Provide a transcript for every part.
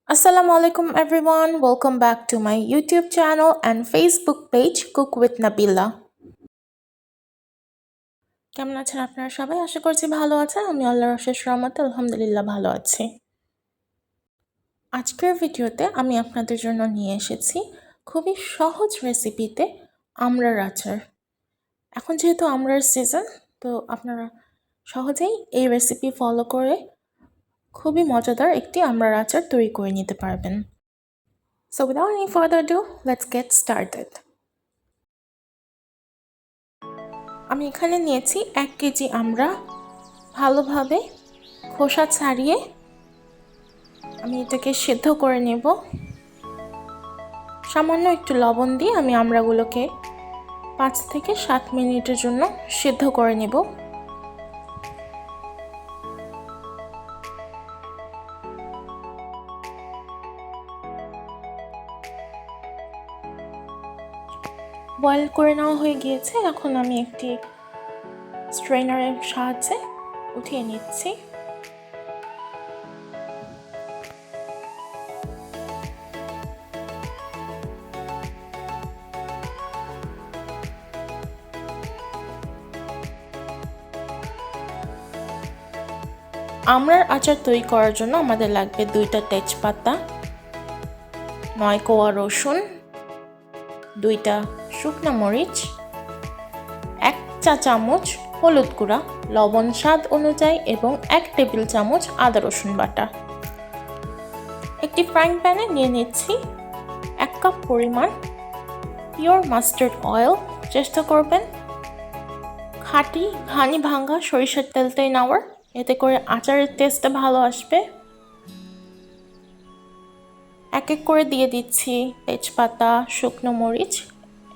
Assalamualaikum everyone, welcome back to my YouTube channel and Facebook page Cook with Nabila. কেমন আছেন আপনারা সবাই? আশা করছি ভালো আছেন। আমি আল্লাহর অশেষ রহমতে আলহামদুলিল্লাহ ভালো আছি। আজকের ভিডিওতে আমি আপনাদের জন্য নিয়ে এসেছি খুবই সহজ রেসিপিতে আমড়ার আচার। এখন যেহেতু আমড়ার সিজন, তো আপনারা সহজেই এই রেসিপি ফলো করে খুবই মজাদার একটি আমড়ার আচার তৈরি করে নিতে পারবেন। So without any further ado, let's get started. আমি এখানে নিয়েছি 1 কেজি আমড়া। ভালোভাবে খোসা ছাড়িয়ে আমি এটাকে সিদ্ধ করে নেব। সামান্য একটু লবণ দিয়ে আমি আমড়াগুলোকে 5 থেকে 7 মিনিটের জন্য সিদ্ধ করে নেব। বয়েল করে নেওয়া হয়ে গিয়েছে। এখন আমি একটি স্ট্রেনারের সাহায্যে উঠিয়ে নিচ্ছি। আমড়ার আচার তৈরি করার জন্য আমাদের লাগবে 2টা তেজপাতা, 9 কোয়া রসুন, 2টা শুকনো মরিচ, 1 চা চামচ হলুদ গুঁড়া, লবণ স্বাদ অনুযায়ী এবং 1 টেবিল চামচ আদা রসুন বাটা। একটি ফ্রাইং প্যানে নিয়ে নিচ্ছি 1 কাপ পরিমাণ পিওর মাস্টার্ড অয়েল। চেষ্টা করবেন খাঁটি ঘানি ভাঙা সরিষার তেলটাই নেওয়ার, এতে করে আচারের টেস্টটা ভালো আসবে। এক এক করে দিয়ে দিচ্ছি তেজপাতা, শুকনো মরিচ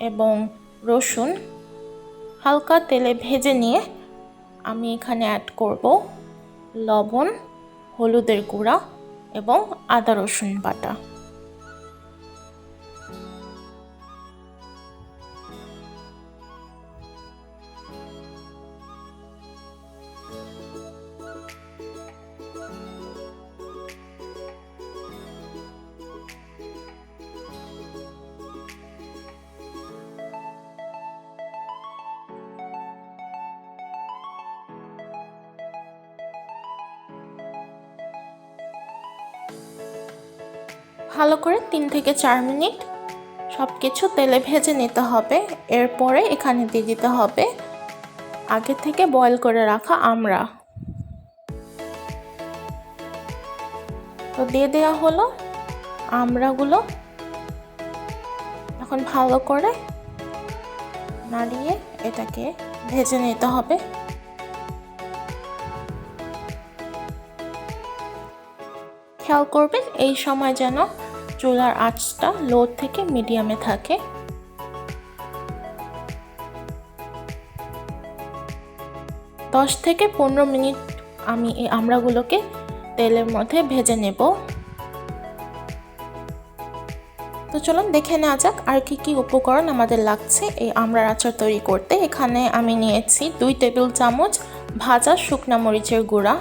এবং রসুন। হালকা তেলে ভেজে নিয়ে আমি এখানে অ্যাড করব লবণ, হলুদের গুঁড়া এবং আদা রসুন বাটা। ভালো করে 3 থেকে 4 মিনিট সব কিছু তেলে ভেজে নিতে হবে। এরপরে এখানে দিয়ে দিতে হবে আগে থেকে বয়েল করে রাখা আমড়া। তো দিয়ে দেওয়া হলো আমড়াগুলো। এখন ভালো করে নাড়িয়ে এটাকে ভেজে নিতে হবে। খেয়াল করবেন এই সময় যেন চুলার আঁচটা লো থেকে মিডিয়ামে থাকে। 10 থেকে 15 মিনিট আমি এই আমড়াগুলোকে তেলের মধ্যে ভেজে নেব। তো চলুন দেখে নেওয়া যাক আর কি উপকরণ আমাদের লাগছে এই আমড়ার আচার তৈরি করতে। এখানে আমি নিয়েছি 2 টেবিল চামচ ভাজা শুকনা মরিচের গুঁড়া।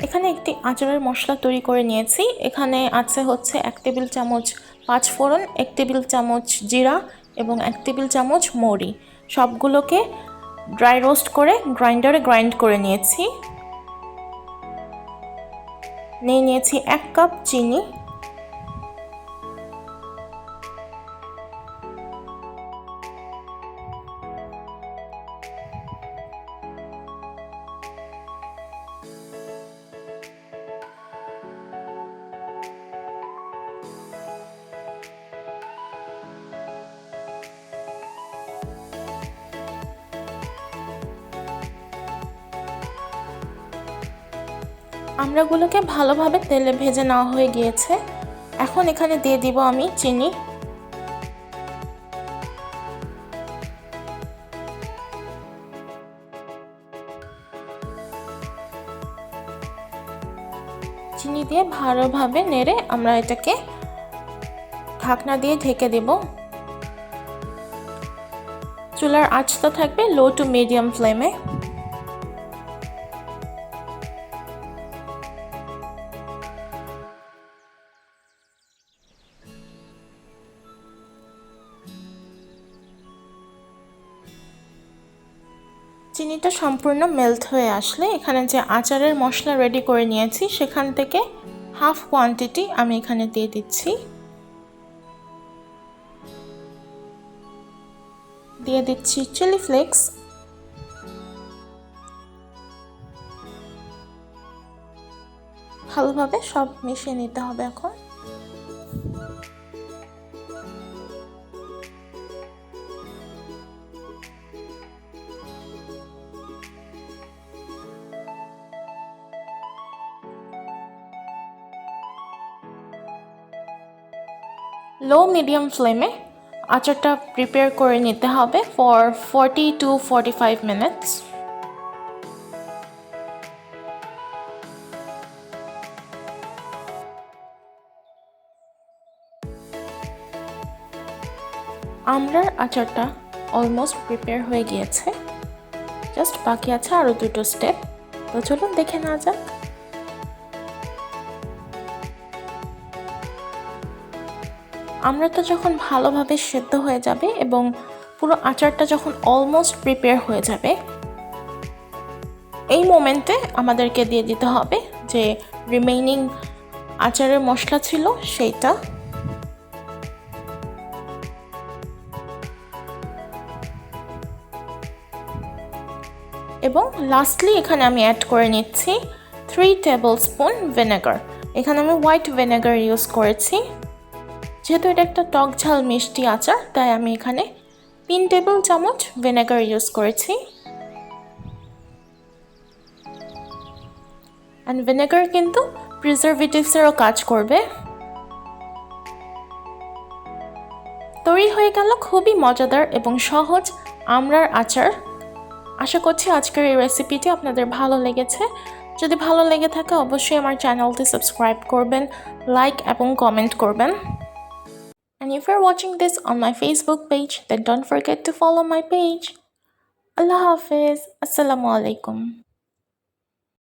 এখানে একটি আচারের মশলা তৈরি করে নিয়েছি। এখানে আছে হচ্ছে 1 টেবিল চামচ 5 ফোড়ন, 1 টেবিল চামচ জিরা এবং 1 টেবিল চামচ মৌরি। সবগুলোকে ড্রাই রোস্ট করে গ্রাইন্ডারে গ্রাইন্ড করে নিয়েছি। নিয়েছি 1 কাপ চিনি, আমড়াগুলোকে ভালোভাবে তেলে ভেজে নেওয়া হয়ে গিয়েছে। এখন এখানে দিয়ে দিব আমি চিনি। চিনি দিয়ে ভালোভাবে নেড়ে আমরা এটাকে ঢাকনা দিয়ে ঢেকে দেব। চুলার আঁচটা থাকবে লো টু মিডিয়াম ফ্লেমে। চিনিটা সম্পূর্ণ মেল্ট হয়ে আসলে এখানে যে আচারের মশলা রেডি করে নিয়েছি সেখান থেকে হাফ কোয়ান্টিটি আমি এখানে দিয়ে দিচ্ছি। দিয়ে দিচ্ছি চিলি ফ্লেক্স, ভালোভাবে সব মিশিয়ে নিতে হবে এখন। লো মিডিয়াম ফ্লেমে আচারটা প্রিপেয়ার করে নিতে হবে ফর 40 to 45 মিনিটস। আমরার আচারটা অলমোস্ট প্রিপেয়ার হয়ে গিয়েছে, জাস্ট বাকি আছে আরও দুটো স্টেপ। তো চলুন দেখে নেওয়া যাক। আমরাটা যখন ভালোভাবে সেদ্ধ হয়ে যাবে এবং পুরো আচারটা যখন অলমোস্ট প্রিপেয়ার হয়ে যাবে, এই মোমেন্টে আমাদেরকে দিয়ে দিতে হবে যে রিমেইনিং আচারের মশলা ছিল সেইটা। এবং লাস্টলি এখানে আমি অ্যাড করে নিচ্ছি 3 টেবিল স্পুন ভিনেগার। এখানে আমি হোয়াইট ভিনেগার ইউজ করেছি। যেহেতু এটা একটা টক ঝাল মিষ্টি আচার, তাই আমি এখানে 3 টেবিল চামচ ভিনেগার ইউজ করেছি। অ্যান্ড ভিনেগার কিন্তু প্রিজারভেটিভসেরও কাজ করবে। তৈরি হয়ে গেল খুবই মজাদার এবং সহজ আমড়ার আচার। আশা করছি আজকের এই রেসিপিটি আপনাদের ভালো লেগেছে। যদি ভালো লেগে থাকে অবশ্যই আমার চ্যানেলটি সাবস্ক্রাইব করবেন, লাইক এবং কমেন্ট করবেন। And if you're watching this on my Facebook page, then don't forget to follow my page. Allah Hafiz. Assalamualaikum.